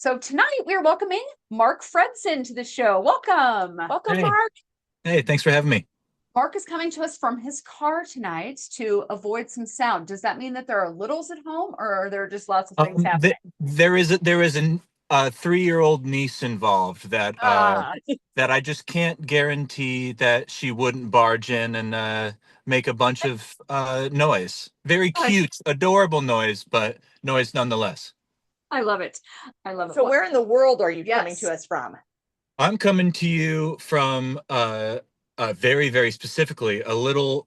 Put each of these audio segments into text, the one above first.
So tonight we are welcoming Mark Fredson to the show. Welcome. Welcome, Hey, Mark. hey, thanks for having me. Mark is coming to us from his car tonight to avoid some sound. Does that mean that there are littles at home or are there just lots of things happening? There is a 3-year-old niece involved that Ah, that I just can't guarantee that she wouldn't barge in and make a bunch of noise. Very gosh, cute, adorable noise, but noise nonetheless. I love it. I love it. So where in the world are you coming Yes. to us from? I'm coming to you from very, very specifically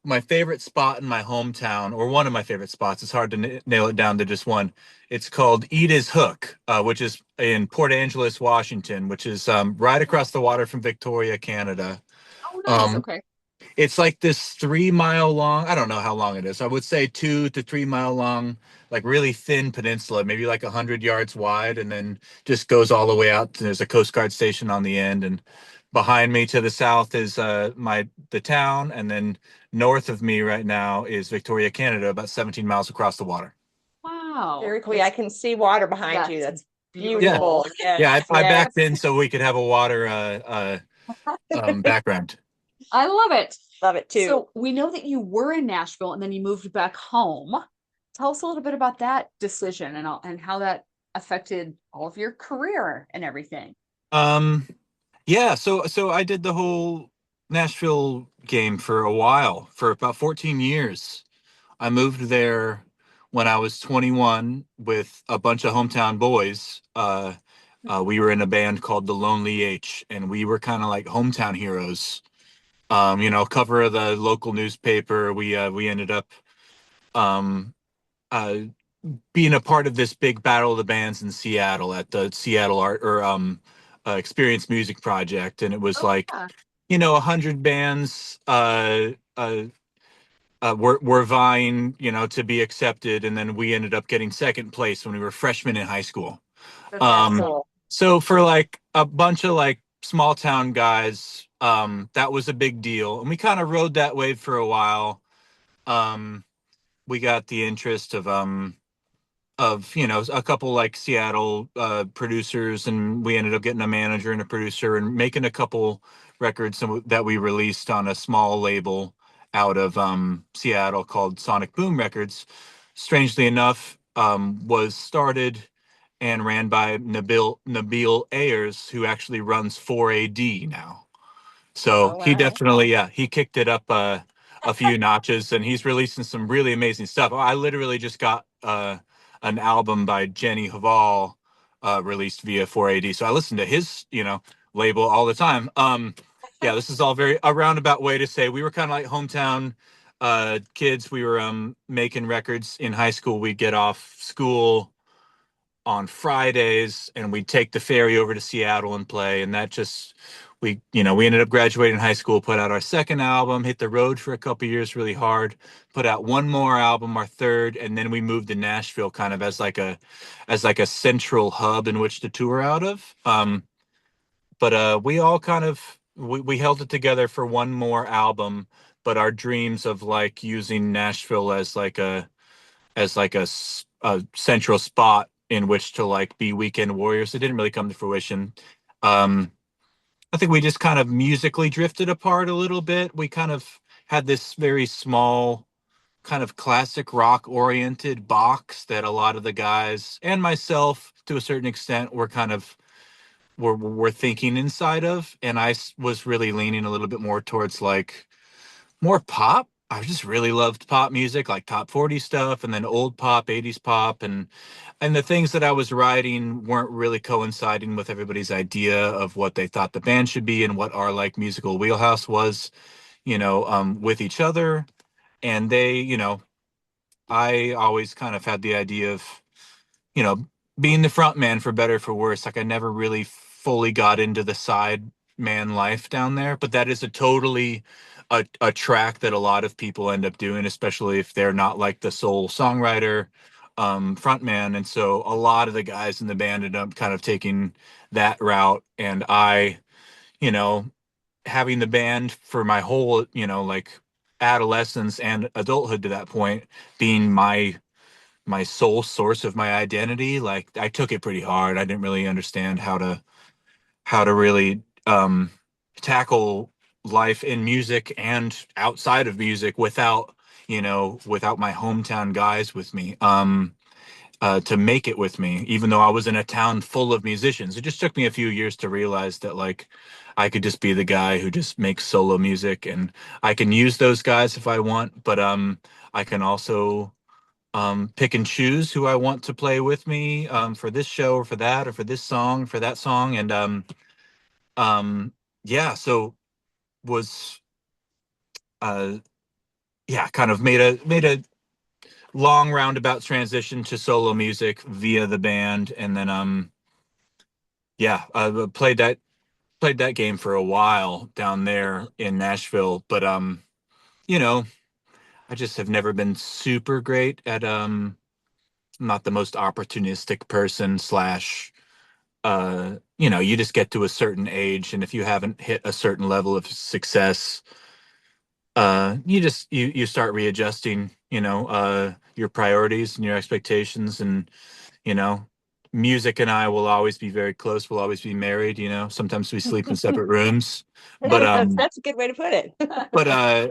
my favorite spot in my hometown, or one of my favorite spots. It's hard to nail it down to just one. It's called Edith's Hook, which is in Port Angeles, Washington, which is right across the water from Victoria, Canada. Oh, nice. Um, Okay. it's like this 3 mile long, I don't know how long it is. I would say 2 to 3 mile long, like really thin peninsula, maybe like 100 yards wide, and then just goes all the way out. There's a Coast Guard station on the end, and behind me to the south is the town, and then north of me right now is Victoria, Canada, about 17 miles across the water. Wow. Very cool. I can see water behind you. That's Yeah. beautiful. Yes, Yeah, I yes. backed in so we could have a water background. I love it. Love it too. So we know that you were in Nashville and then you moved back home. Tell us a little bit about that decision and how that affected all of your career and everything. Um, Yeah, so I did the whole Nashville game for a while, for about 14 years. I moved there when I was 21 with a bunch of hometown boys. We were in a band called the Lonely H, and we were kind of like hometown heroes. Cover of the local newspaper. We ended up um, uh, being a part of this big battle of the bands in Seattle at the Seattle Art or Experience Music Project, and it was Oh, like yeah. 100 bands were vying, to be accepted, and then we ended up getting second place when we were freshmen in high school. That's Um, awesome. Cool. so for like a bunch of like small town guys, that was a big deal, and we kind of rode that wave for a while. Um, we got the interest of a couple like Seattle producers, and we ended up getting a manager and a producer and making a couple records that we released on a small label out of Seattle called Sonic Boom Records. Strangely enough, was started and ran by Nabil Ayers, who actually runs 4AD now. So Oh, he wow. definitely, yeah, he kicked it up a few notches, and he's releasing some really amazing stuff. I literally just got an album by Jenny Hval released via 4AD, so I listen to his, label all the time. Yeah, this is all very a roundabout way to say we were kind of like hometown kids. We were making records in high school. We'd get off school on Fridays and we'd take the ferry over to Seattle and play. And that just, we ended up graduating high school, put out our second album, hit the road for a couple years really hard, put out one more album, our third, and then we moved to Nashville kind of as like a central hub in which to tour out of. But we all kind of we held it together for one more album, but our dreams of like using Nashville as like a central spot in which to like be weekend warriors. It didn't really come to fruition. Um, I think we just kind of musically drifted apart a little bit. We kind of had this very small, kind of classic rock oriented box that a lot of the guys and myself, to a certain extent, were thinking inside of, and was really leaning a little bit more towards like more pop. I just really loved pop music, like top 40 stuff, and then old pop, 80s pop, and the things that I was writing weren't really coinciding with everybody's idea of what they thought the band should be and what our like musical wheelhouse was, with each other. And I always kind of had the idea of, you know, being the front man for better or for worse. Like I never really fully got into the side man life down there, but that is a totally a track that a lot of people end up doing, especially if they're not like the sole songwriter, front man. And so a lot of the guys in the band ended up kind of taking that route. And I, you know, having the band for my whole, like adolescence and adulthood to that point being my sole source of my identity. Like I took it pretty hard. I didn't really understand how to really tackle life in music and outside of music without, without my hometown guys with me. To make it with me, even though I was in a town full of musicians. It just took me a few years to realize that like I could just be the guy who just makes solo music, and I can use those guys if I want, but I can also pick and choose who I want to play with me for this show or for that or for this song, for that song. And um yeah, so was uh yeah, kind of made a long roundabout transition to solo music via the band, and then yeah, I played that game for a while down there in Nashville, but you know, I just have never been super great at I'm not the most opportunistic person slash you just get to a certain age, and if you haven't hit a certain level of success, you start readjusting, your priorities and your expectations. And you know music and I will always be very close. We'll always be married. Sometimes we sleep in separate rooms, but That's a good way to put it. but uh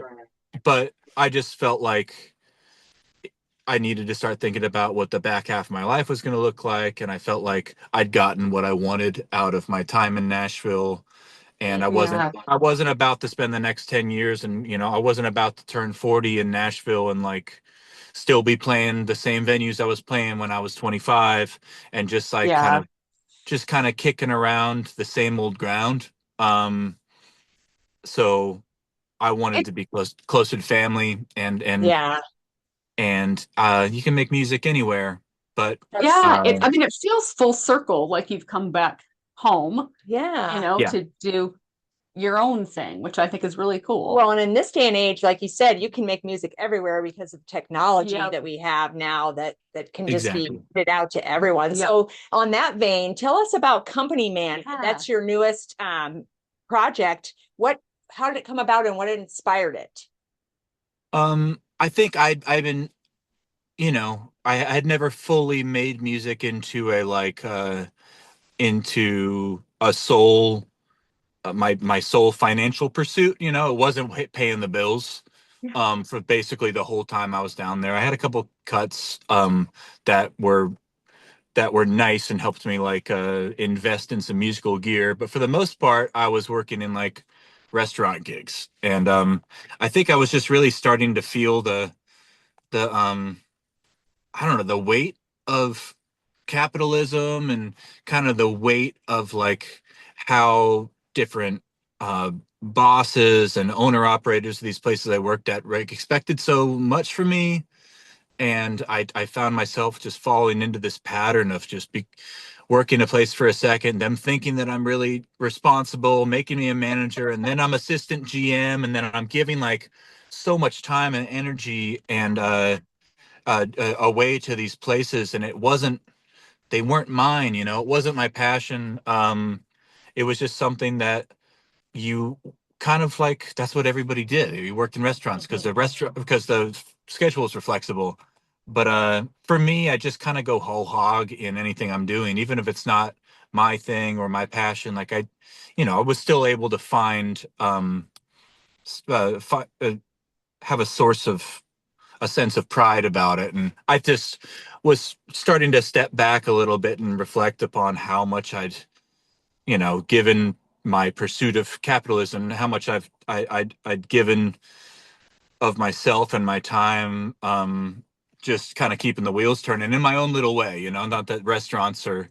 but I just felt like I needed to start thinking about what the back half of my life was going to look like, and I felt like I'd gotten what I wanted out of my time in Nashville. And I wasn't Yeah. I wasn't about to spend the next 10 years, and I wasn't about to turn 40 in Nashville and like still be playing the same venues I was playing when I was 25, and just like Yeah. just kind of kicking around the same old ground. So I wanted It, to be closer to family, Yeah. and you can make music anywhere, but yeah, uh I mean, it feels full circle, like you've come back home, Yeah. yeah, to do your own thing, which I think is really cool. Well, and in this day and age, like you said, you can make music everywhere because of technology Yep. that we have now that can just be exactly. put out to everyone. Yep. So on that vein, tell us about Company Man. Yeah. That's your newest project. How did it come about and what inspired it? I think I've been, I had never fully made music into a like into a sole my sole financial pursuit. It wasn't paying the bills for basically the whole time I was down there. I had a couple cuts that were nice and helped me like invest in some musical gear, but for the most part I was working in like restaurant gigs. And I think I was just really starting to feel the I don't know, the weight of capitalism, and kind of the weight of like how different uh, bosses and owner operators of these places I worked at expected so much from me. And I found myself just falling into this pattern of just working a place for a second, them thinking that I'm really responsible, making me a manager, and then I'm assistant GM, and then I'm giving like so much time and energy and away to these places, and they weren't mine. It wasn't my passion. It was just something that you kind of like, that's what everybody did. You worked in restaurants because the schedules were flexible. But for me, I just kind of go whole hog in anything I'm doing, even if it's not my thing or my passion. Like I was still able to find have a source of a sense of pride about it. And I just was starting to step back a little bit and reflect upon how much given my pursuit of capitalism, how much I'd given of myself and my time, just kind of keeping the wheels turning in my own little way. Not that restaurants are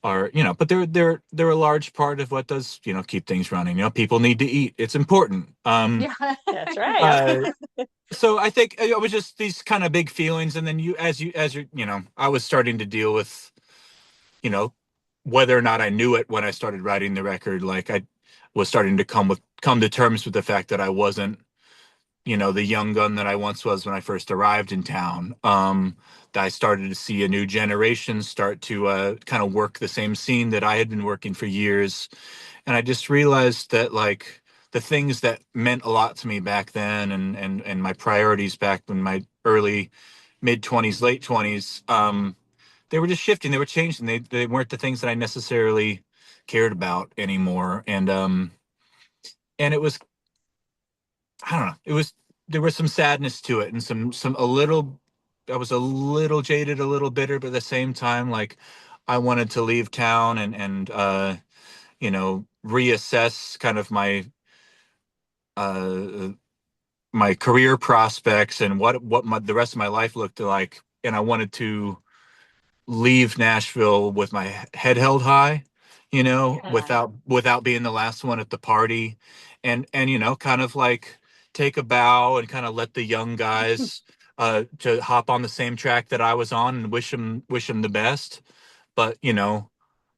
but they're a large part of what does keep things running. People need to eat. It's important. Yeah. That's right. uh, so I think it was just these kind of big feelings, and then I was starting to deal with you know whether or not I knew it when I started writing the record. Like I was starting to come to terms with the fact that I wasn't the young gun that I once was when I first arrived in town. That I started to see a new generation start to kind of work the same scene that I had been working for years. And I just realized that like the things that meant a lot to me back then, and my priorities back in my early mid-20s, late 20s, they were just shifting, they were changing, they weren't the things that I necessarily cared about anymore. And it was, I don't know, it was, there was some sadness to it, and some a little, I was a little jaded, a little bitter, but at the same time, like, I wanted to leave town and reassess kind of uh my career prospects and what the rest of my life looked like. And I wanted to leave Nashville with my head held high, Yeah. without being the last one at the party, and kind of like take a bow and kind of let the young guys to hop on the same track that I was on, and wish them the best. But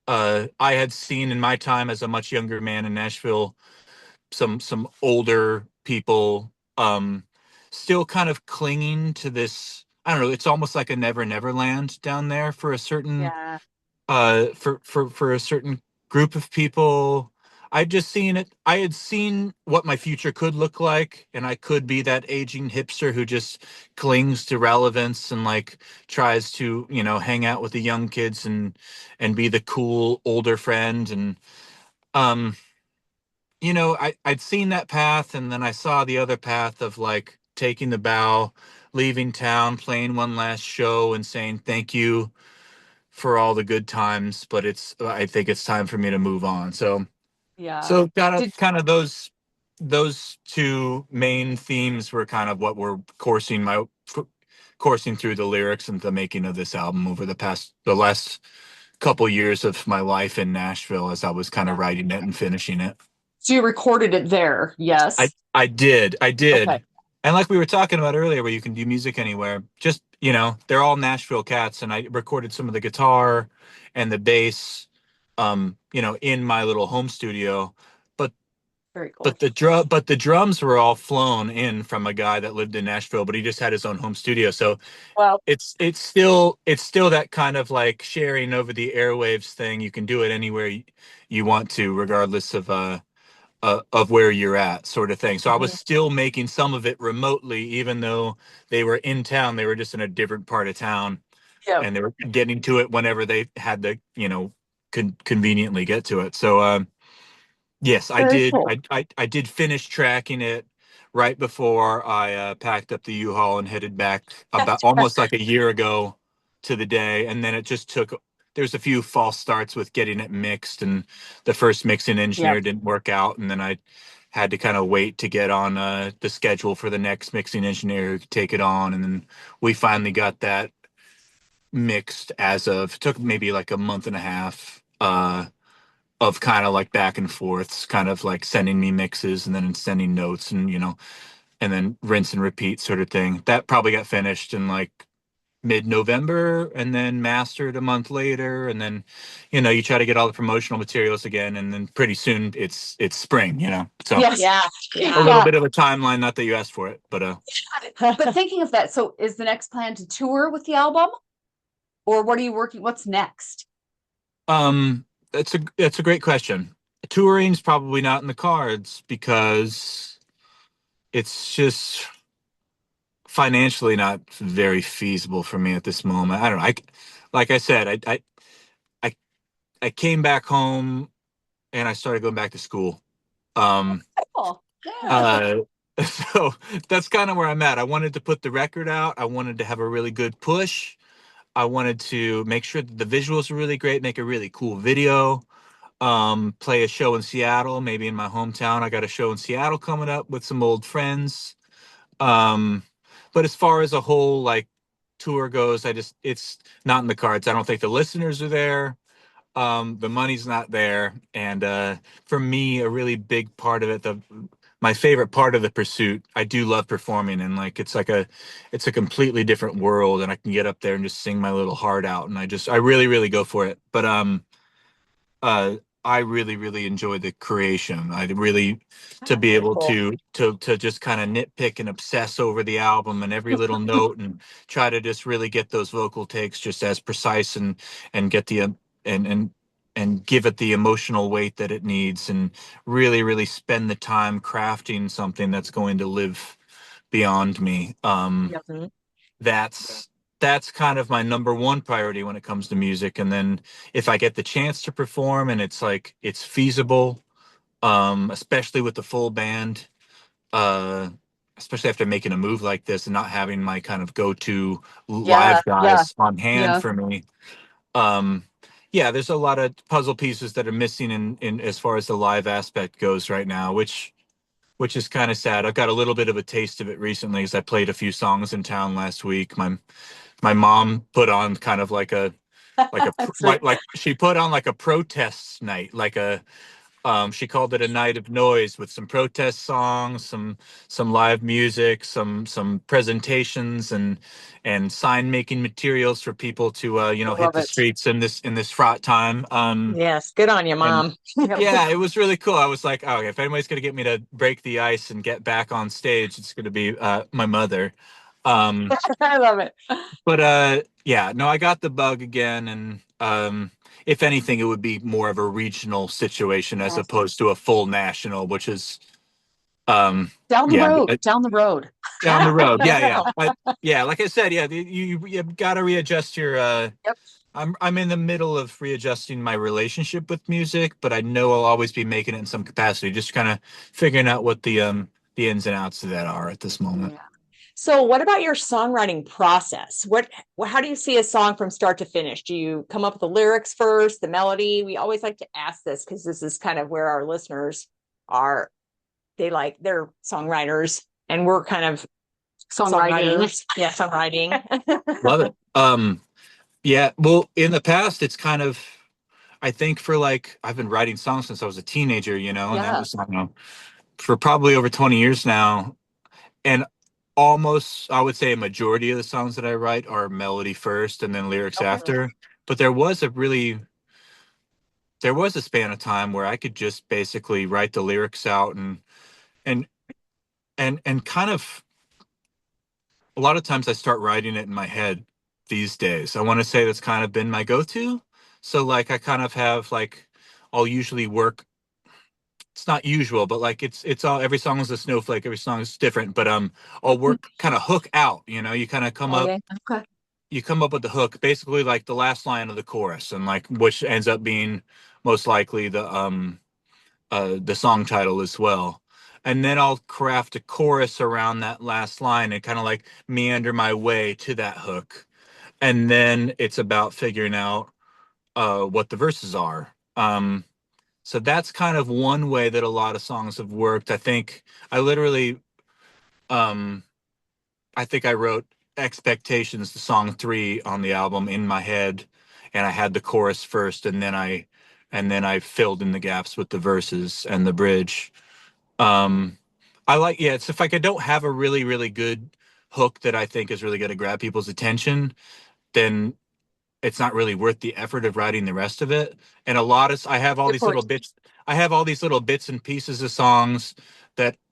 I had seen in my time as a much younger man in Nashville some older people still kind of clinging to this. I don't know, it's almost like a never land down there for a certain Yeah. for a certain group of people. I had seen what my future could look like, and I could be that aging hipster who just clings to relevance and like tries to hang out with the young kids and be the cool older friend. And um I'd seen that path, and then I saw the other path of like taking the bow, leaving town, playing one last show, and saying thank you for all the good times, but I think it's time for me to move on. So Yeah. so kind Did of kind of those two main themes were kind of what were coursing through the lyrics and the making of this album over the last couple years of my life in Nashville, as I was kind of yeah. writing it and finishing it. So you recorded it there? I Yes. I did. I Okay. did. And like we were talking about earlier, where you can do music anywhere, just, they're all Nashville cats, and I recorded some of the guitar and the bass, in my little home studio. But Very cool. but the drums were all flown in from a guy that lived in Nashville, but he just had his own home studio. So Well, it's still that kind of like sharing over the airwaves thing. You can do it anywhere you want to, regardless of where you're at, sort of thing. So I was mhm. still making some of it remotely, even though they were in town. They were just in a different part of town, Yeah. and they were getting to it whenever they had to, conveniently get to it. So, yes, I Very did. cool. I did finish tracking it right before I packed up the U-Haul and headed back, about almost like a year ago to the day. And then it just took. There's a few false starts with getting it mixed, and the first mixing Yeah. engineer didn't work out, and then I had to kind of wait to get on the schedule for the next mixing engineer who could take it on, and then we finally got that mixed. Took maybe like a month and a half. Of kind of like back and forths, kind of like sending me mixes and then sending notes, and then rinse and repeat sort of thing. That probably got finished in like mid-November, and then mastered a month later, and then you try to get all the promotional materials again, and then pretty soon it's spring, so Yes. Yeah. a Yeah. little Yeah. bit of a timeline, not that you asked for it, but But thinking of that, so is the next plan to tour with the album? Or what are you working? What's next? um that's a great question. Touring's probably not in the cards, because it's just financially not very feasible for me at this moment. I don't know. Like I said, I, I came back home and I started going back to school. Um, Oh, yeah. uh, so that's kind of where I'm at. I wanted to put the record out. I wanted to have a really good push. I wanted to make sure that the visuals were really great, make a really cool video, play a show in Seattle, maybe in my hometown. I got a show in Seattle coming up with some old friends. Um, but as far as a whole like tour goes, it's not in the cards. I don't think the listeners are there. The money's not there, and for me, a really big part of it, the my favorite part of the pursuit, I do love performing, and like it's a completely different world, and I can get up there and just sing my little heart out, and I really really go for it. But uh I really really enjoy the creation. I really, to That's be very able cool. to just kind of nitpick and obsess over the album and every little note, and try to just really get those vocal takes just as precise, and get the and and and give it the emotional weight that it needs, and really really spend the time crafting something that's going to live beyond me. Yep. Mhm. That's that's kind of my number one priority when it comes to music. And then if I get the chance to perform and it's like it's feasible, especially with the full band, uh, especially after making a move like this and not having my kind of go-to Yeah, live yeah, guys on hand yeah. for me. Um, yeah, there's a lot of puzzle pieces that are missing in as far as the live aspect goes right now, which is kind of sad. I've got a little bit of a taste of it recently as I played a few songs in town last week. My mom put on kind of Sweet. like she put on like a protest night, like a she called it a night of noise with some protest songs, some live music, some presentations and sign making materials for people to I hit love the it. streets in this fraught time. Yes, good on you, And mom. Yep. yeah, it was really cool. I was like, oh, okay, if anybody's gonna get me to break the ice and get back on stage, it's gonna be my mother. Um, I love it. but yeah, no, I got the bug again, and if anything, it would be more of a regional situation as Yes. opposed to a full national, which is Down the yeah, road, down the road. down the road. Yeah, yeah, yeah. Like I said, yeah, you got to readjust your. Yep. I'm in the middle of readjusting my relationship with music, but I know I'll always be making it in some capacity. Just kind of figuring out what the ins and outs of that are at this moment. Yeah. So, what about your songwriting process? How do you see a song from start to finish? Do you come up with the lyrics first, the melody? We always like to ask this because this is kind of where our listeners are. They're songwriters, and we're kind of Songwriting. songwriters. Yeah, songwriting. Love it. Yeah. Well, in the past, it's kind of I think for like I've been writing songs since I was a teenager, and that Yeah. was I don't know for probably over 20 years now. And almost I would say a majority of the songs that I write are melody first and then lyrics Okay. after. But there was a span of time where I could just basically write the lyrics out and and kind of a lot of times I start writing it in my head these days. I want to say that's kind of been my go-to. So like I kind of have like I'll usually work it's not usual, but like it's all every song is a snowflake, every song is different, but I'll work kind of hook out, you kind of Okay. Okay. you come up with the hook, basically like the last line of the chorus, and like which ends up being most likely the song title as well. And then I'll craft a chorus around that last line and kind of like meander my way to that hook. And then it's about figuring out what the verses are. So that's kind of one way that a lot of songs have worked. I literally um I think I wrote Expectations, the song 3 on the album in my head, and I had the chorus first, and then I filled in the gaps with the verses and the bridge. Um, I like yeah, it's if like I don't have a really really good hook that I think is really going to grab people's attention, then it's not really worth the effort of writing the rest of it. And a lot of I have all Good these little point. bits. I have all these little bits and pieces of songs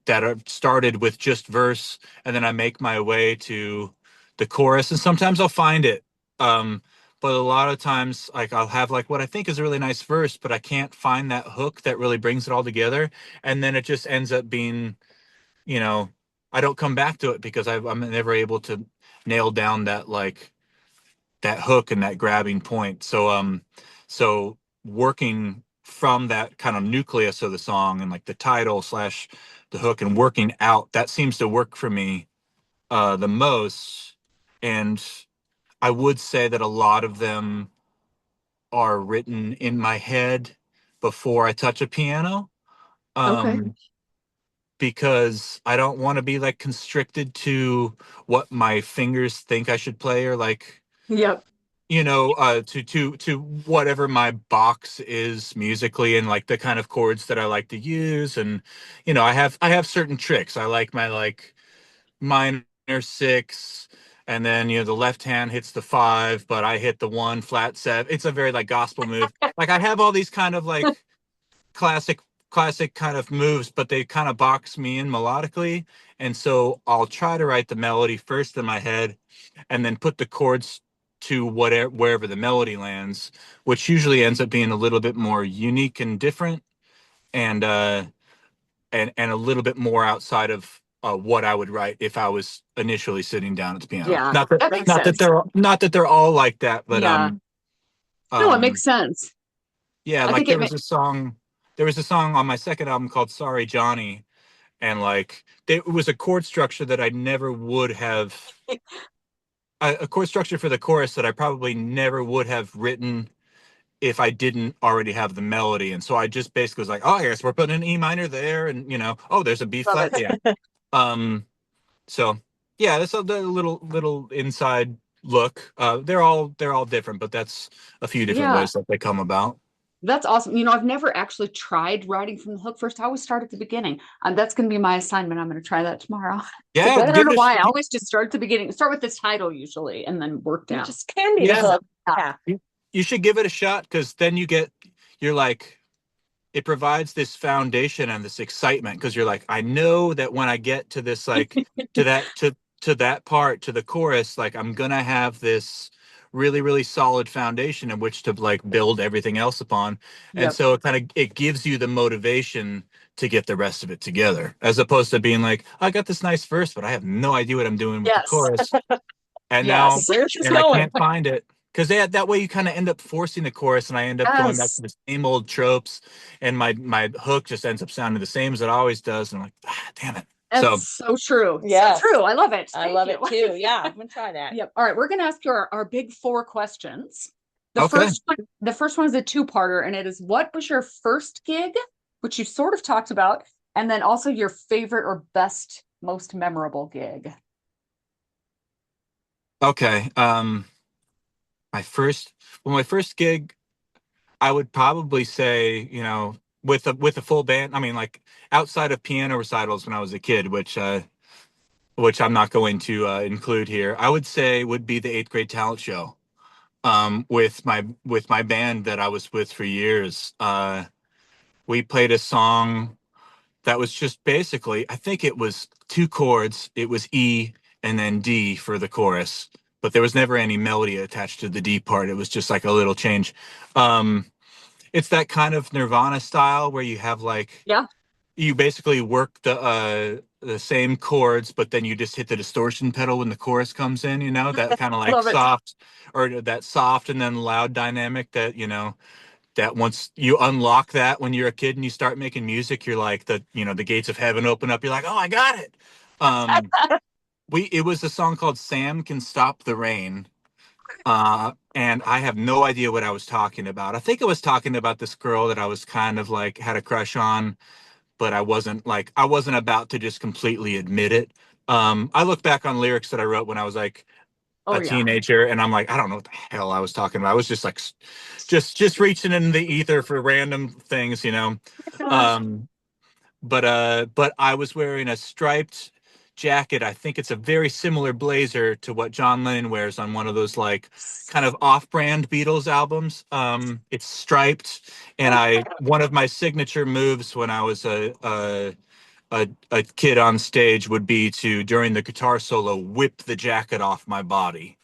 that are started with just verse, and then I make my way to the chorus. And sometimes I'll find it, but a lot of times, like I'll have like what I think is a really nice verse, but I can't find that hook that really brings it all together, and then it just ends up being, you know, I don't come back to it because I'm never able to nail down that hook and that grabbing point. So working from that kind of nucleus of the song and like the title slash the hook and working out, that seems to work for me the most. And I would say that a lot of them are written in my head before I touch a piano. Okay. Um, because I don't want to be like constricted to what my fingers think I should play or like Yep. to whatever my box is musically and like the kind of chords that I like to use. And I have certain tricks. I like my like minor 6, and then the left hand hits the 5, but I hit the 1 flat 7. It's a very like gospel move. Like I have all these kind of like classic classic kind of moves, but they kind of box me in melodically. And so I'll try to write the melody first in my head and then put the chords to whatever wherever the melody lands, which usually ends up being a little bit more unique and different, and and a little bit more outside of what I would write if I was initially sitting down at the piano. Yeah, Not that that makes sense. they're all like that, but Yeah. No, it um makes sense. yeah, I like think it makes. there was a song on my second album called Sorry Johnny, and like it was a chord structure that I never would have a chord structure for the chorus that I probably never would have written if I didn't already have the melody. And so I just basically was like, oh, I guess we're putting an E minor there, and oh, there's a B Love flat. it. Yeah. Um, so yeah, that's a little inside look. They're all different, but that's a few different Yeah, ways that they come about. that's awesome. I've never actually tried writing from the hook first. I always start at the beginning. That's going to be my assignment. I'm going to try that tomorrow. Yeah, I don't give know it why. I a always just start at the beginning. Start with this title usually, and then work You down. just can be the yeah. hook. Yeah. You should give it a shot, because then you're like, it provides this foundation and this excitement, because you're like, I know that when I get to this, like to that part, to the chorus, like I'm gonna have this really really solid foundation in which to like build everything else upon. And Yep. so it gives you the motivation to get the rest of it together, as opposed to being like, I got this nice verse but I have no idea what I'm doing with the Yes. chorus, and now Yes. Where's this and I going? can't find it, because that way you kind of end up forcing the chorus, and I end up going back Yes. to the same old tropes, and my hook just ends up sounding the same as it always does, and I'm like, damn it. So That's so true. Yes. So true. I love it. I Thank love you. it too. Yeah, I'm gonna try that. Yep. All right. We're going to ask you our big four questions. okay, The first one is a two-parter, and it is, what was your first gig, which you sort of talked about, and then also your favorite or best, most memorable gig. okay. My first gig, I would probably say, with a full band. I mean, like outside of piano recitals when I was a kid, which I'm not going to include here, I would say would be the eighth grade talent show, with my band that I was with for years. We played a song that was just basically, I think it was two chords. It was E and then D for the chorus, but there was never any melody attached to the D part. It was just like a little change. Um, it's that kind of Nirvana style where you have like, Yeah. you basically work the same chords, but then you just hit the distortion pedal when the chorus comes in, that kind of like Love it. soft, or that soft and then loud dynamic that once you unlock that when you're a kid and you start making music, you're like, the gates of heaven open up. You're like, oh, I got it. Um, it was a song called Sam Can Stop the Rain. And I have no idea what I was talking about. I think I was talking about this girl that I was kind of like had a crush on, but I wasn't about to just completely admit it. I look back on lyrics that I wrote when I was like Oh a yeah. teenager, and I'm like, I don't know what the hell I was talking about. I was just like, just reaching in the ether for random things. Gosh. Um, but I was wearing a striped jacket. I think it's a very similar blazer to what John Lennon wears on one of those like kind of off-brand Beatles albums. It's striped, and one of my signature moves when I was a kid on stage would be to, during the guitar solo, whip the jacket off my body.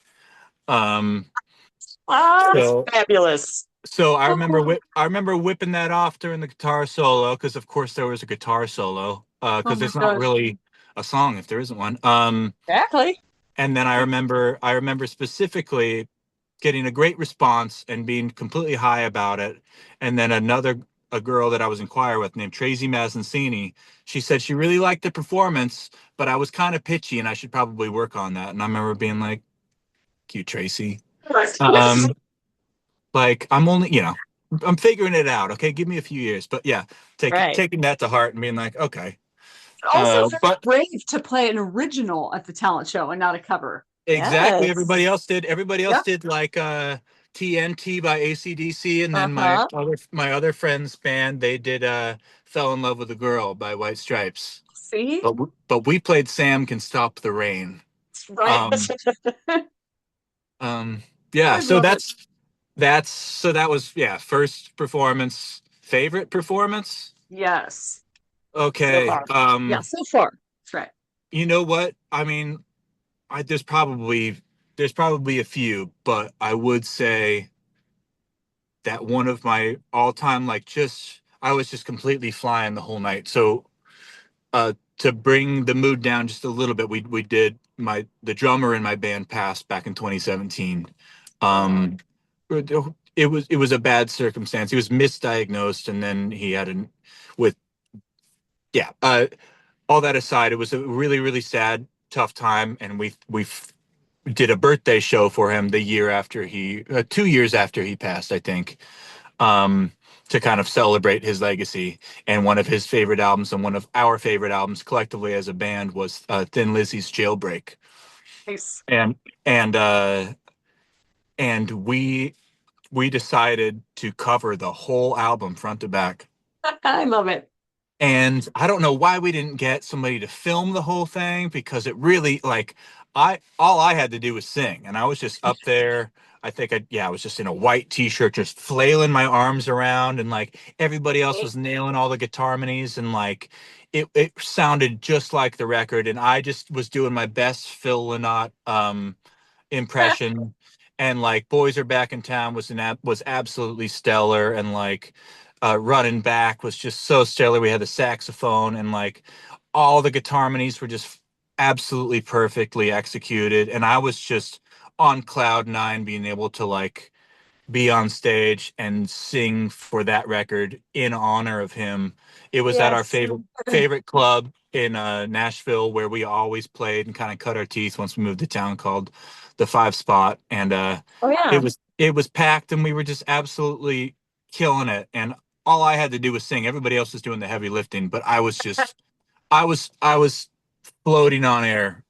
Um, Ah, that's so fabulous. so I So remember cool. I remember whipping that off during the guitar solo, because of course there was a guitar solo, Oh because my it's not gosh. really a song if there isn't one. Exactly. And then I remember specifically getting a great response and being completely high about it. And then a girl that I was in choir with named Tracy Mazzancini, she said she really liked the performance, but I was kind of pitchy and I should probably work on that. And I remember being like, cute Tracy. Um, like I'm figuring it out. Okay, give me a few years. But yeah, Right. taking that to heart and being like, okay. Also very But brave to play an original at the talent show and not a cover. exactly, Yes. everybody else Yep. did like TNT by AC/DC, and then my Uh-huh. other friend's band, they did Fell in Love with a Girl by White Stripes. See? But we played Sam Can Stop the Rain. Right. Um yeah, I love it. that was, yeah, first performance. Favorite performance? Yes. So Okay. far. Yeah, so far. That's right. You know what? I mean, there's probably a few, but I would say that one of my all-time, like, just I was just completely flying the whole night. So to bring the mood down just a little bit, we did the drummer in my band passed back in 2017. Um, it was a bad circumstance. He was misdiagnosed, and then he had an with yeah. All that aside, it was a really really sad, tough time, and we did a birthday show for him the year after 2 years after he passed, I think, um, to kind of celebrate his legacy. And one of his favorite albums and one of our favorite albums collectively as a band was Thin Lizzy's Jailbreak. Nice. And we decided to cover the whole album front to back. I love it. And I don't know why we didn't get somebody to film the whole thing, because it really, like, all I had to do was sing, and I was just up there. I was just in a white t-shirt, just flailing my arms around, and like everybody else was nailing all the guitar harmonies, and like it sounded just like the record, and I just was doing my best Phil Lynott impression. And like Boys Are Back in Town was absolutely stellar, and like Running Back was just so stellar. We had the saxophone, and like all the guitar harmonies were just absolutely perfectly executed, and I was just on cloud nine being able to like be on stage and sing for that record in honor of him. It was at our Yes. favorite club in Nashville, where we always played and kind of cut our teeth once we moved to town, called the Five Spot. And Oh yeah. it was packed, and we were just absolutely killing it. And all I had to do was sing. Everybody else was doing the heavy lifting, but I was floating on air.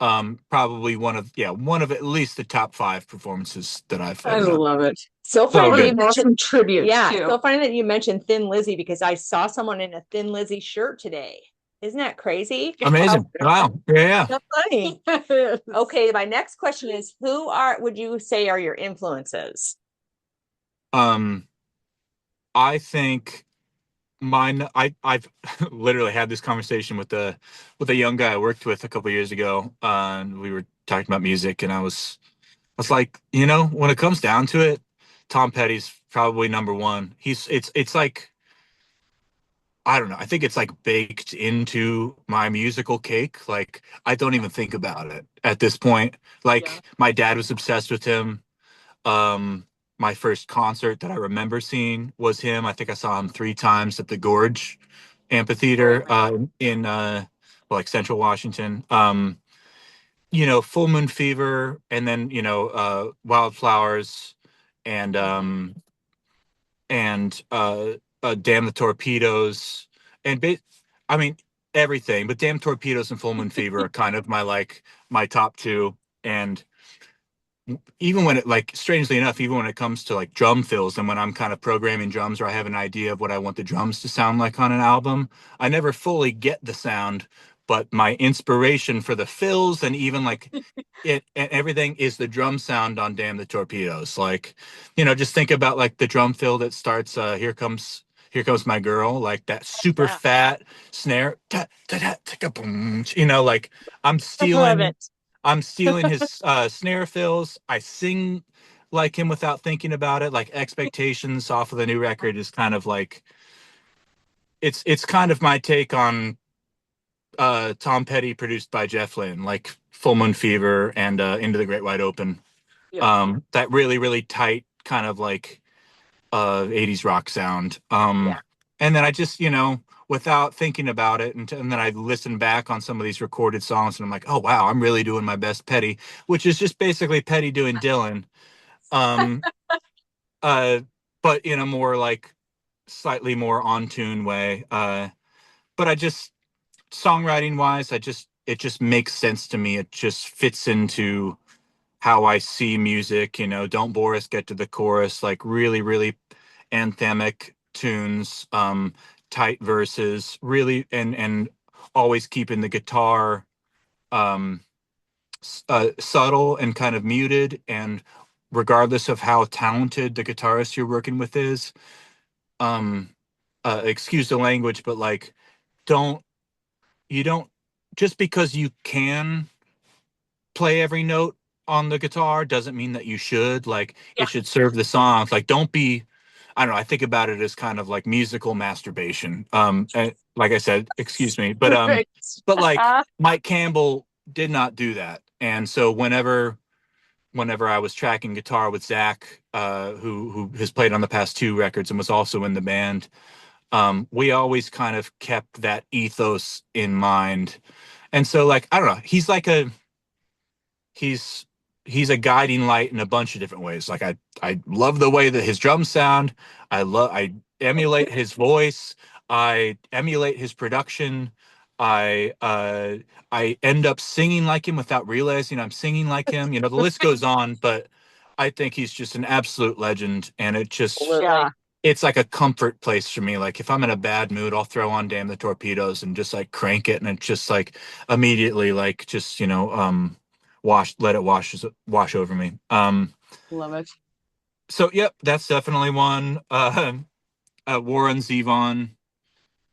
Probably one of at least the top five performances that I've I ever done. love it. So So funny that good. you mentioned Tribute. Yeah, too. so funny that you mentioned Thin Lizzy, because I saw someone in a Thin Lizzy shirt today. Isn't that crazy? Amazing. Wow. Yeah. So funny. Okay, my next question is, would you say are your influences? I think mine. I've literally had this conversation with a young guy I worked with a couple of years ago, and we were talking about music, and I was like, when it comes down to it, Tom Petty's probably number one. It's like, I don't know. I think it's like baked into my musical cake. Like, I don't even think about it at this point. Like, Yeah. my dad was obsessed with him. Um, my first concert that I remember seeing was him. I think I saw him 3 times at the Gorge Amphitheater in like Central Washington. Full Moon Fever, and then Wildflowers, and Damn the Torpedoes, and I mean everything. But Damn Torpedoes and Full Moon Fever are kind of my top two. And even when strangely enough, even when it comes to like drum fills, and when I'm kind of programming drums, or I have an idea of what I want the drums to sound like on an album, I never fully get the sound, but my inspiration for the fills, and even like it and everything, is the drum sound on Damn the Torpedoes. Like, just think about like the drum fill that starts Here Comes My Girl, like that super fat snare, ta, ta, ta, ta, boom, like I'm I love stealing it. I'm stealing his snare fills. I sing like him without thinking about it. Like Expectations off of the new record is kind of like, it's kind of my take on Tom Petty produced by Jeff Lynne, like Full Moon Fever and Into the Great Wide Open. Yeah. That really, really tight kind of like 80s rock sound. And then I just, without thinking about it, and then I listen back on some of these recorded songs, and I'm like, oh wow, I'm really doing my best Petty, which is just basically Petty doing Dylan. Um, but in a more like slightly more on tune way. But songwriting wise, it just makes sense to me. It just fits into how I see music. Don't Bore Us, Get to the Chorus, like really, really anthemic tunes, tight verses, really, and always keeping the guitar subtle and kind of muted, and regardless of how talented the guitarist you're working with is, um, excuse the language, but like, don't you don't just because you can play every note on the guitar doesn't mean that you should. Like, it should serve the songs. Like, don't be I don't know, I think about it as kind of like musical masturbation. Like I said, excuse me, Perfect. but like Mike Campbell did not do that. And so whenever I was tracking guitar with Zach, who has played on the past two records and was also in the band, we always kind of kept that ethos in mind. And so like, I don't know, he's he's a guiding light in a bunch of different ways. Like I love the way that his drums sound. I emulate his voice. I emulate his production. I uh I end up singing like him without realizing I'm singing like him. You know, the list goes on, but I think he's just an absolute legend, and Absolutely. it's like a comfort place for me. Like if I'm in a bad mood, I'll throw on Damn the Torpedoes and just like crank it, and it just like immediately like just, let it wash over me. Love it. So yep, that's definitely one. Warren Zevon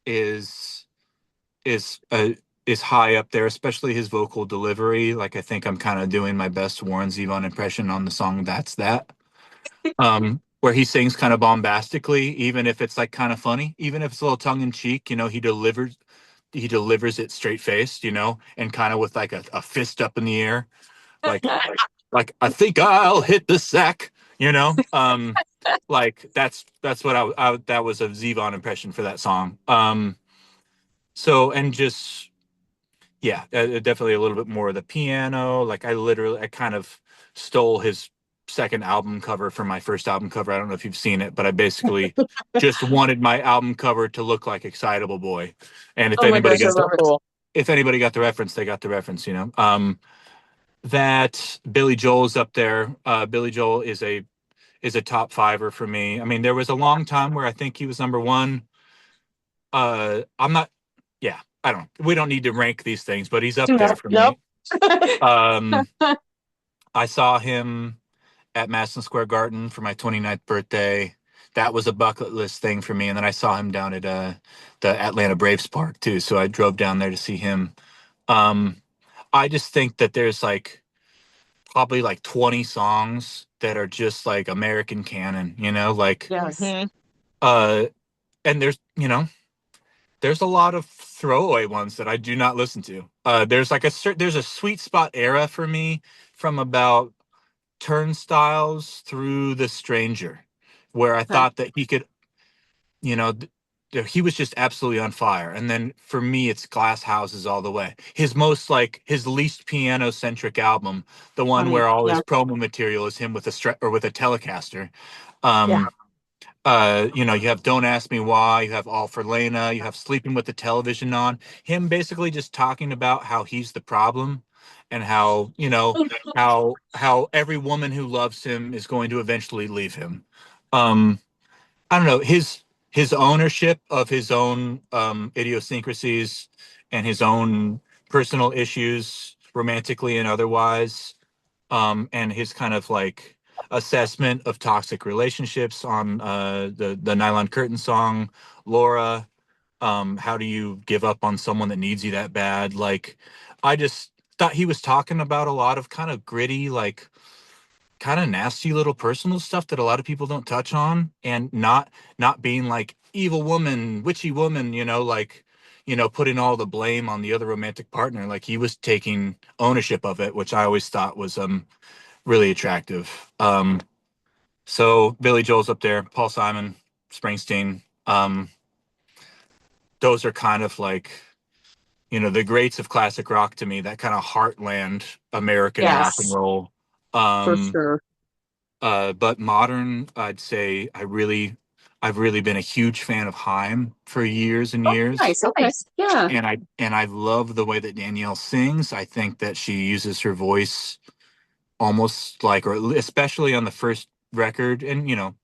is is uh, is high up there, especially his vocal delivery. Like I think I'm kind of doing my best Warren Zevon impression on the song That's That. Where he sings kind of bombastically, even if it's like kind of funny, even if it's a little tongue in cheek, he delivers it straight faced, and kind of with like a fist up in the air, like like I think I'll hit the sack, like that's what that was a Zevon impression for that song. So and just yeah, definitely a little bit more of the piano. Like I kind of stole his second album cover from my first album cover. I don't know if you've seen it, but I basically just wanted my album cover to look like Excitable Boy. And Oh my gosh, that's so cool. if anybody got the reference, they got the reference. That Billy Joel's up there. Billy Joel is a top fiver for me. I mean, there was a long time where I think he was number one. I'm not. Yeah, I don't. We don't need to rank these things, but he's up there for Nope. me. I saw him at Madison Square Garden for my 29th birthday. That was a bucket list thing for me. And then I saw him down at the Atlanta Braves Park too. So I drove down there to see him. Um, I just think that there's like probably like 20 songs that are just like American canon, like Yes. uh and there's a lot of throwaway ones that I do not listen to. There's a sweet spot era for me from about Turnstiles through The Stranger, where I Okay. thought that he could, you know, he was just absolutely on fire. And then for me, it's Glass Houses all the way. His least piano centric album, the one Funny. where all his Yeah. promo material is him with with a Telecaster. Yeah. Um, you have Don't Ask Me Why, you have All for Lena, you have Sleeping with the Television On. Him basically just talking about how he's the problem and how, how every woman who loves him is going to eventually leave him. Um, I don't know, his ownership of his own idiosyncrasies and his own personal issues, romantically and otherwise, and his kind of like assessment of toxic relationships on the Nylon Curtain song, Laura. How do you give up on someone that needs you that bad? Like, I just thought he was talking about a lot of kind of gritty, like kind of nasty little personal stuff that a lot of people don't touch on, and not being like evil woman, witchy woman, like putting all the blame on the other romantic partner. Like he was taking ownership of it, which I always thought was really attractive. So Billy Joel's up there, Paul Simon, Springsteen. Those are kind of like, the greats of classic rock to me, that kind of heartland American rock and Yes, roll. For Um, sure. but modern, I'd say I've really been a huge fan of Haim for years and years. Nice. Okay. Yeah. And I love the way that Danielle sings. I think that she uses her voice almost like, or especially on the first record, and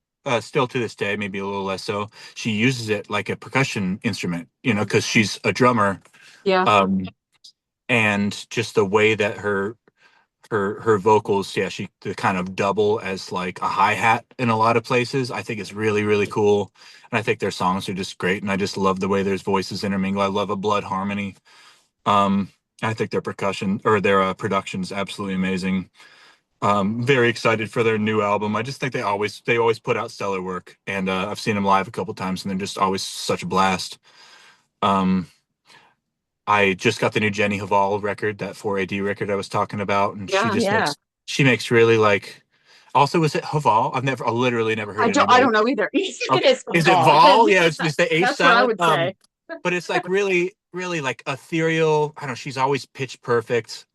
still to this day, maybe a little less so. She uses it like a percussion instrument, because she's a drummer, Yeah. um, and just the way that her vocals, yeah, she to kind of double as like a hi-hat in a lot of places, I think is really, really cool. And I think their songs are just great, and I just love the way their voices intermingle. I love a blood harmony. I think their percussion or their production is absolutely amazing. Very excited for their new album. I just think they always put out stellar work, and I've seen them live a couple times, and they're just always such a blast. Um, I just got the new Jenny Hval record, that 4AD record I was talking about, and Yeah. she makes really like. Also, is it Hval? I literally never heard I anybody. don't know either. It Okay. is Is it Vol. Vol? Yeah, it's the H That's what I silent. would say. But it's like really, really like ethereal. I don't know. She's always pitch perfect.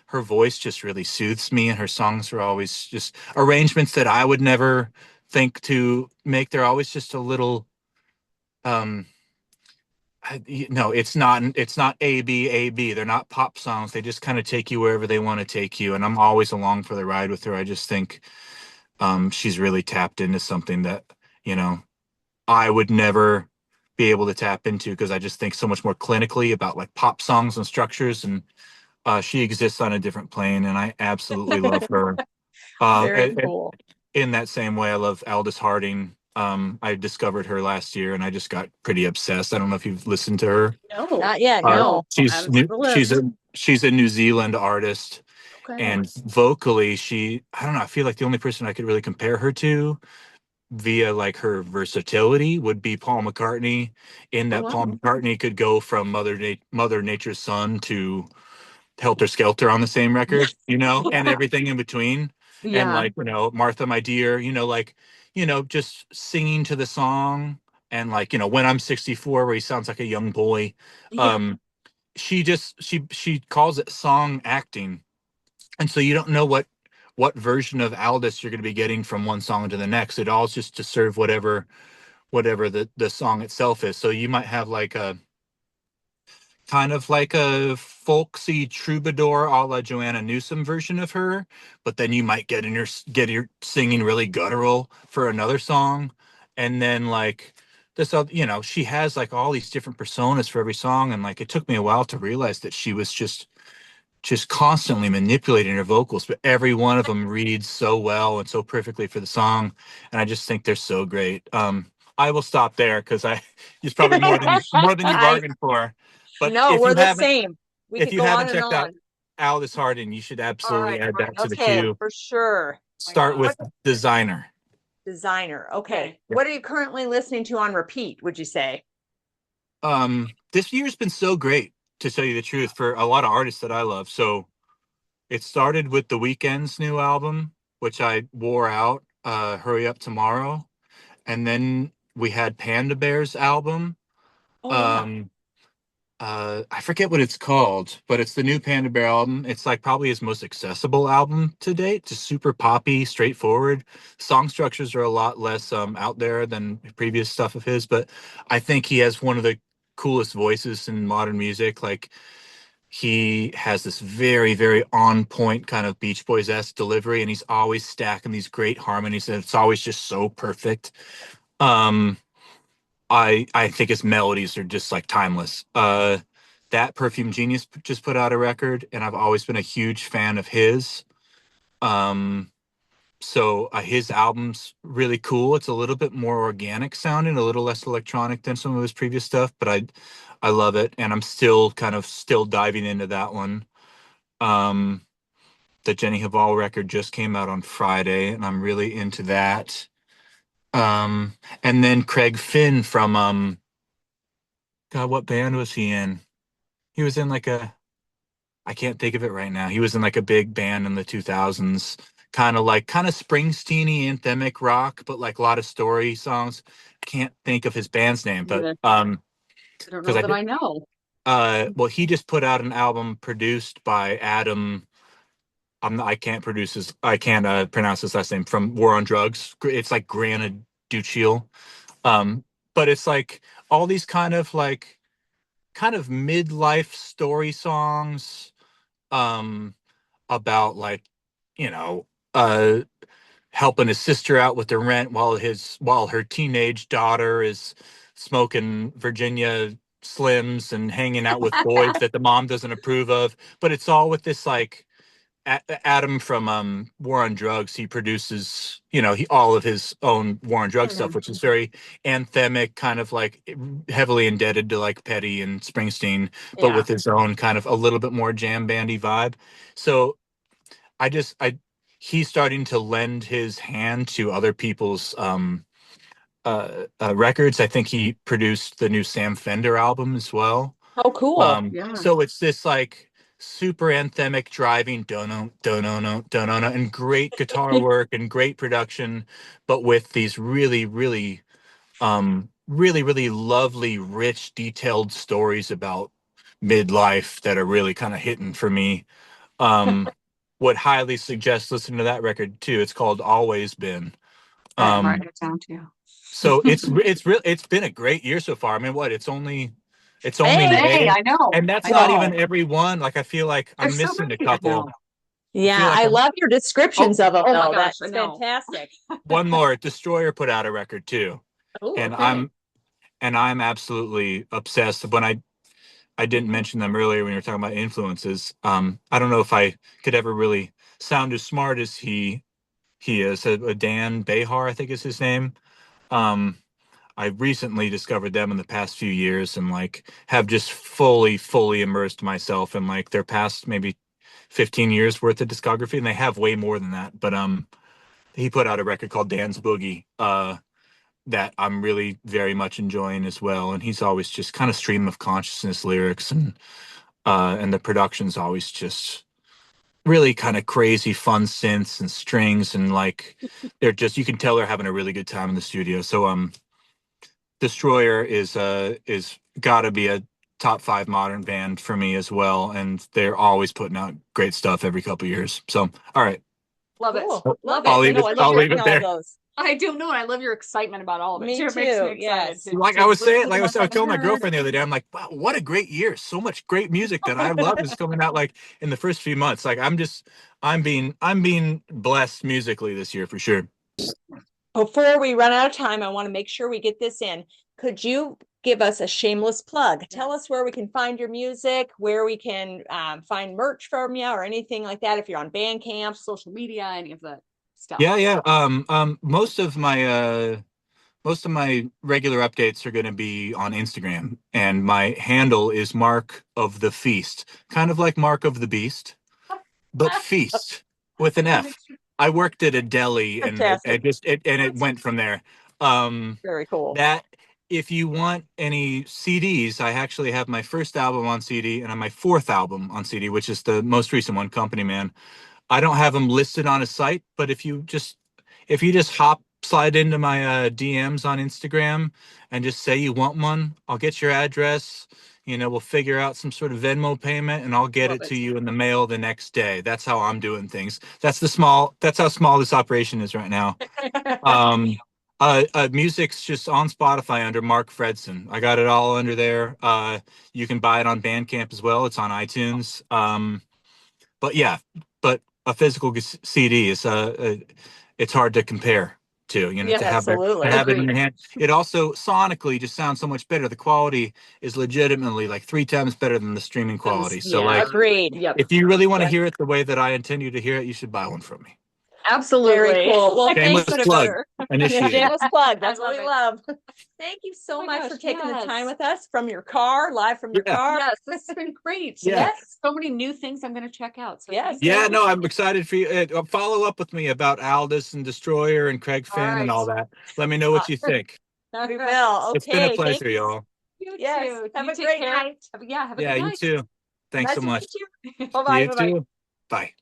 Her voice just really soothes me, and her songs are always just arrangements that I would never think to make. They're always just a little. Um, no, it's not A B. They're not pop songs. They just kind of take you wherever they want to take you, and I'm always along for the ride with her. I just think she's really tapped into something that you know I would never be able to tap into, because I just think so much more clinically about like pop songs and structures, and she exists on a different plane, and I absolutely love her. Very And cool. in that same way, I love Aldous Harding. I discovered her last year, and I just got pretty obsessed. I don't know if you've listened to her. No, Not yet, Uh, no. add it to the she's list. a New Zealand artist, Okay. and vocally, I don't know. I feel like the only person I could really compare her to via like her versatility would be Paul McCartney, in Oh that Paul wow. McCartney could go from Mother Nature's Son to Helter Skelter on the same Yeah. record, and everything in between. And Yeah. like, Martha, My Dear, like, just singing to the song. And like, When I'm 64, where he sounds like a young boy. Yeah. Um, she calls it song acting. And so you don't know what version of Aldous you're going to be getting from one song to the next. It all is just to serve whatever the song itself is. So you might have like a kind of like a folksy troubadour a la Joanna Newsom version of her, but then you might get her singing really guttural for another song, and then like this other, she has like all these different personas for every song, and like it took me a while to realize that she was just constantly manipulating her vocals, but every one of them reads so well and so perfectly for the song, and I just think they're so great. I will stop there because I it's probably more than you I bargained for. But no, if we're you the haven't same. We if could you go on haven't and checked out on. Aldous Harding, you should All absolutely right. add that to the Okay, queue. for sure. Start with What Designer. designer? Okay. Yeah. What are you currently listening to on repeat, would you say? This year's been so great, to tell you the truth, for a lot of artists that I love. So it started with The Weeknd's new album, which I wore out, Hurry Up Tomorrow. And then we had Panda Bear's album. Oh yeah. Um, I forget what it's called, but it's the new Panda Bear album. It's like probably his most accessible album to date. Just super poppy, straightforward. Song structures are a lot less out there than previous stuff of his, but I think he has one of the coolest voices in modern music. Like, he has this very, very on point kind of Beach Boys-esque delivery, and he's always stacking these great harmonies, and it's always just so perfect. Um, I think his melodies are just like timeless. That Perfume Genius just put out a record, and I've always been a huge fan of his. Um, so his album's really cool. It's a little bit more organic sounding, a little less electronic than some of his previous stuff, but I love it, and I'm still diving into that one. Um, the Jenny Hval record just came out on Friday, and I'm really into that. And then Craig Finn from God, what band was he in? He was in like I can't think of it right now. He was in like a big band in the 2000s, kind of Springsteen-y anthemic rock, but like a lot of story songs. Can't think of his band's name, but Yeah. I don't because know I that did I know. well, he just put out an album produced by Adam. I can't pronounce his last name, from War on Drugs. It's like Granted Duchiel. Um, but it's like all these kind of midlife story songs, um about like, you know uh helping his sister out with the rent while her teenage daughter is smoking Virginia Slims and hanging out with boys that the mom doesn't approve of. But it's all with this like Adam from War on Drugs. He produces, all of his own War on Drugs stuff, Mhm. which is very anthemic, kind of like heavily indebted to like Petty and Springsteen, but Yeah. with his own kind of a little bit more jam bandy vibe. So I he's starting to lend his hand to other people's records. I think he produced the new Sam Fender album as well. Oh, cool. Yeah. So it's this like super anthemic driving dono dono dono and great guitar work and great production, but with these really lovely, rich, detailed stories about midlife that are really kind of hitting for me. Um, would highly suggest listening to that record too. It's called Always Been. I'm Um, writing it down too. so it's been a great year so far. I mean, what it's only Hey, Hey, May, I know. and that's I not know. even every one. Like I feel like I'm There's so missing a many. I couple. know. Yeah, like I I'm- love your descriptions of them, oh my though. gosh, That's I know. fantastic. One more, Destroyer put out a record too, Oh, and okay. I'm absolutely obsessed. When I didn't mention them earlier when you were talking about influences. I don't know if I could ever really sound as smart as he is. Dan Behar, I think is his name. Um, I recently discovered them in the past few years and like have just fully immersed myself in like their past maybe 15 years worth of discography, and they have way more than that. But he put out a record called Dan's Boogie that I'm really very much enjoying as well. And he's always just kind of stream of consciousness lyrics, and the production's always just really kind of crazy fun synths and strings, and like they're just, you can tell they're having a really good time in the studio. So Destroyer is gotta be a top 5 modern band for me as well, and they're always putting out great stuff every couple years. So all right, Love it. Cool. Love I'll it. leave No, it I love I'll leave hearing it all there. those. I do know. I love your excitement about all of it. Me too. It makes too, me excited. yes. Like I was saying, like I told my girlfriend the other day, I'm like, wow, what a great year. So much great music that I love is coming out like in the first few months. Like I'm being blessed musically this year for sure. Before we run out of time, I want to make sure we get this in. Could you give us a shameless plug? Tell us where we can find your music, where we can find merch from you or anything like that. If you're on Bandcamp, social media, any of that stuff. Yeah. Most of my regular updates are going to be on Instagram, and my handle is Mark of the Feast, kind of like Mark of the Beast, but Feast with an F. I worked at a deli, and fantastic. it went from there. Very cool. That if you want any CDs, I actually have my first album on CD and on my fourth album on CD, which is the most recent one, Company Man. I don't have them listed on a site, but if you just slide into my DMs on Instagram and just say you want one, I'll get your address. We'll figure out some sort of Venmo payment, and I'll get Love it to it. you in the mail the next day. That's how I'm doing things. That's how small this operation is right now. Music's just on Spotify under Mark Fredson. I got it all under there. You can buy it on Bandcamp as well. It's on iTunes. But yeah, but a physical CD is it's hard to compare to, Yeah, to have absolutely. it in Agreed. your hand. It also sonically just sounds so much better. The quality is legitimately like 3 times better than the streaming quality. So Yeah. like, Agreed. Yep. if you really want to Yeah. hear it the way that I intend you to hear it, you should buy one from me. Absolutely. Very cool. Well, Shameless thank you. plug. Yeah, Initiated. shameless plug. That's I love what we it. love. Thank you so Oh my much for gosh, taking the time yes. with us from your car, live from your Yeah. car. Yes, this has been great. Yeah. Yes. So many new things I'm going to check out. So Yes. thank you. Yeah, no, I'm excited for you. Follow up with me about Aldous and Destroyer and Craig All Finn and all right. that. Let me know what you think. We will. It's been a Okay. Thank pleasure, y'all. You Yes. too. Have You a take great care. night. Have a Yeah, good you night. too. Thanks Nice so to much. meet you. Bye-bye. You Bye-bye. too. Bye.